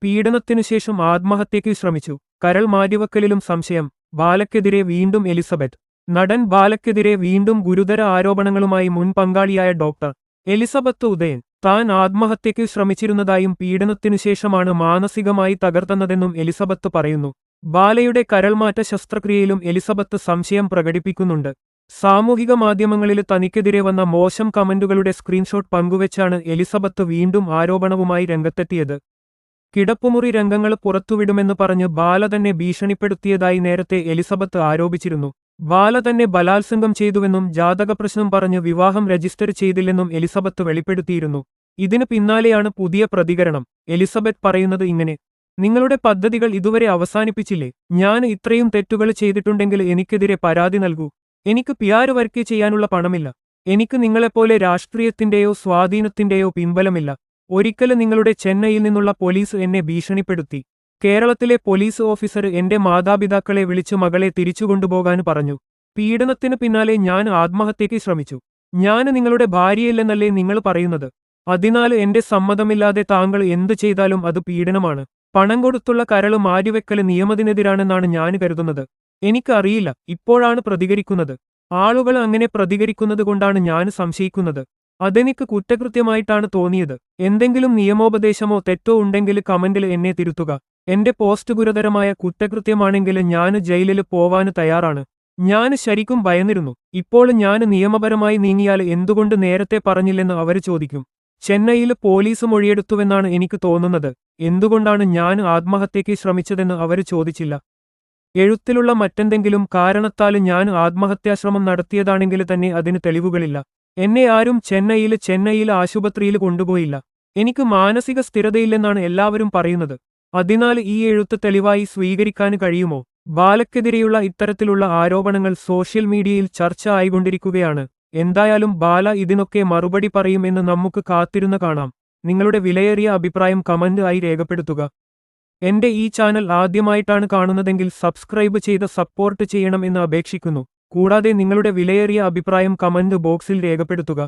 പീഡനത്തിനുശേഷം ആത്മഹത്യയ്ക്ക് ശ്രമിച്ചു. കരൾ മാറ്റിവെക്കലിലും സംശയം. ബാലയ്ക്കെതിരെ വീണ്ടും എലിസബത്ത്. നടൻ ബാലയ്ക്കെതിരെ വീണ്ടും ഗുരുതര ആരോപണങ്ങളുമായി മുൻ പങ്കാളിയായ ഡോക്ടർ എലിസബത്ത് ഉദയൻ. താൻ ആത്മഹത്യയ്ക്ക് ശ്രമിച്ചിരുന്നതായും പീഡനത്തിനുശേഷമാണ് മാനസികമായി തകർത്തതെന്നും എലിസബത്ത് പറയുന്നു. ബാലയുടെ കരൾമാറ്റ ശസ്ത്രക്രിയയിലും എലിസബത്ത് സംശയം പ്രകടിപ്പിക്കുന്നുണ്ട്. സാമൂഹിക മാധ്യമങ്ങളിൽ തനിക്കെതിരെ വന്ന മോശം കമന്റുകളുടെ സ്ക്രീൻഷോട്ട് പങ്കുവച്ചാണ് എലിസബത്ത് വീണ്ടും ആരോപണവുമായി രംഗത്തെത്തിയത്. കിടപ്പുമുറി രംഗങ്ങൾ പുറത്തുവിടുമെന്ന് പറഞ്ഞ് ബാല തന്നെ ഭീഷണിപ്പെടുത്തിയതായി നേരത്തെ എലിസബത്ത് ആരോപിച്ചിരുന്നു. ബാല തന്നെ ബലാത്സംഗം ചെയ്തുവെന്നും ജാതകപ്രശ്നം പറഞ്ഞ് വിവാഹം രജിസ്റ്റർ ചെയ്തില്ലെന്നും എലിസബത്ത് വെളിപ്പെടുത്തിയിരുന്നു. ഇതിന് പിന്നാലെയാണ് പുതിയ പ്രതികരണം. എലിസബത്ത് പറയുന്നത് ഇങ്ങനെ: നിങ്ങളുടെ പദ്ധതികൾ ഇതുവരെ അവസാനിപ്പിച്ചില്ലേ? ഞാൻ ഇത്രയും തെറ്റുകൾ ചെയ്തിട്ടുണ്ടെങ്കിൽ എനിക്കെതിരെ പരാതി നൽകൂ. എനിക്ക് PR വർക്ക് ചെയ്യാനുള്ള പണമില്ല. എനിക്ക് നിങ്ങളെപ്പോലെ രാഷ്ട്രീയത്തിന്റെയോ സ്വാധീനത്തിന്റെയോ പിൻബലമില്ല. ഒരിക്കല് നിങ്ങളുടെ ചെന്നൈയിൽ നിന്നുള്ള പോലീസ് എന്നെ ഭീഷണിപ്പെടുത്തി. കേരളത്തിലെ പോലീസ് ഓഫീസർ എന്റെ മാതാപിതാക്കളെ വിളിച്ച് മകളെ തിരിച്ചുകൊണ്ടുപോകാൻ പറഞ്ഞു. പീഡനത്തിന് പിന്നാലെ ഞാൻ ആത്മഹത്യയ്ക്ക് ശ്രമിച്ചു. ഞാൻ നിങ്ങളുടെ ഭാര്യയല്ലെന്നല്ലേ നിങ്ങൾ പറയുന്നത്? അതിനാൽ എന്റെ സമ്മതമില്ലാതെ താങ്കൾ എന്തു ചെയ്താലും അത് പീഡനമാണ്. പണം കൊടുത്തുള്ള കരൾ മാറ്റിവെക്കല് നിയമത്തിനെതിരാണെന്നാണ് ഞാൻ കരുതുന്നത്. എനിക്ക് അറിയില്ല. ഇപ്പോഴാണ് പ്രതികരിക്കുന്നത്. ആളുകൾ അങ്ങനെ പ്രതികരിക്കുന്നത് കൊണ്ടാണ് ഞാൻ സംശയിക്കുന്നത്. അതെനിക്ക് കുറ്റകൃത്യമായിട്ടാണ് തോന്നിയത്. എന്തെങ്കിലും നിയമോപദേശമോ തെറ്റോ ഉണ്ടെങ്കിൽ കമന്റിൽ എന്നെ തിരുത്തുക. എന്റെ പോസ്റ്റ് ഗുരുതരമായ കുറ്റകൃത്യമാണെങ്കിൽ ഞാൻ ജയിലിൽ പോവാന് തയ്യാറാണ്. ഞാൻ ശരിക്കും ഭയന്നിരുന്നു. ഇപ്പോൾ ഞാൻ നിയമപരമായി നീങ്ങിയാൽ എന്തുകൊണ്ട് നേരത്തെ പറഞ്ഞില്ലെന്ന് അവർ ചോദിക്കും. ചെന്നൈയിൽ പോലീസ് മൊഴിയെടുത്തുവെന്നാണ് എനിക്ക് തോന്നുന്നത്. എന്തുകൊണ്ടാണ് ഞാൻ ആത്മഹത്യയ്ക്ക് ശ്രമിച്ചതെന്ന് അവർ ചോദിച്ചില്ല. എഴുത്തിലുള്ള മറ്റെന്തെങ്കിലും കാരണത്താൽ ഞാൻ ആത്മഹത്യാശ്രമം നടത്തിയതാണെങ്കിൽ തന്നെ അതിന് തെളിവുകളില്ല. എന്നെ ആരും ചെന്നൈയിൽ ആശുപത്രിയിൽ കൊണ്ടുപോയില്ല. എനിക്ക് മാനസിക സ്ഥിരതയില്ലെന്നാണ് എല്ലാവരും പറയുന്നത്. അതിനാൽ ഈ എഴുത്ത് തെളിവായി സ്വീകരിക്കാൻ കഴിയുമോ? ബാലയ്ക്കെതിരെയുള്ള ഇത്തരത്തിലുള്ള ആരോപണങ്ങൾ സോഷ്യൽ മീഡിയയിൽ ചർച്ച ആയിക്കൊണ്ടിരിക്കുകയാണ്. എന്തായാലും ബാല ഇതിനൊക്കെ മറുപടി പറയും എന്ന് നമുക്ക് കാത്തിരുന്ന് കാണാം. നിങ്ങളുടെ വിലയേറിയ അഭിപ്രായം കമന്റ് ആയി രേഖപ്പെടുത്തുക. എന്റെ ഈ ചാനൽ ആദ്യമായിട്ടാണ് കാണുന്നതെങ്കിൽ സബ്സ്ക്രൈബ് ചെയ്ത് സപ്പോർട്ട് ചെയ്യണം എന്ന് അപേക്ഷിക്കുന്നു. കൂടാതെ നിങ്ങളുടെ വിലയേറിയ അഭിപ്രായം കമന്റ് ബോക്സിൽ രേഖപ്പെടുത്തുക.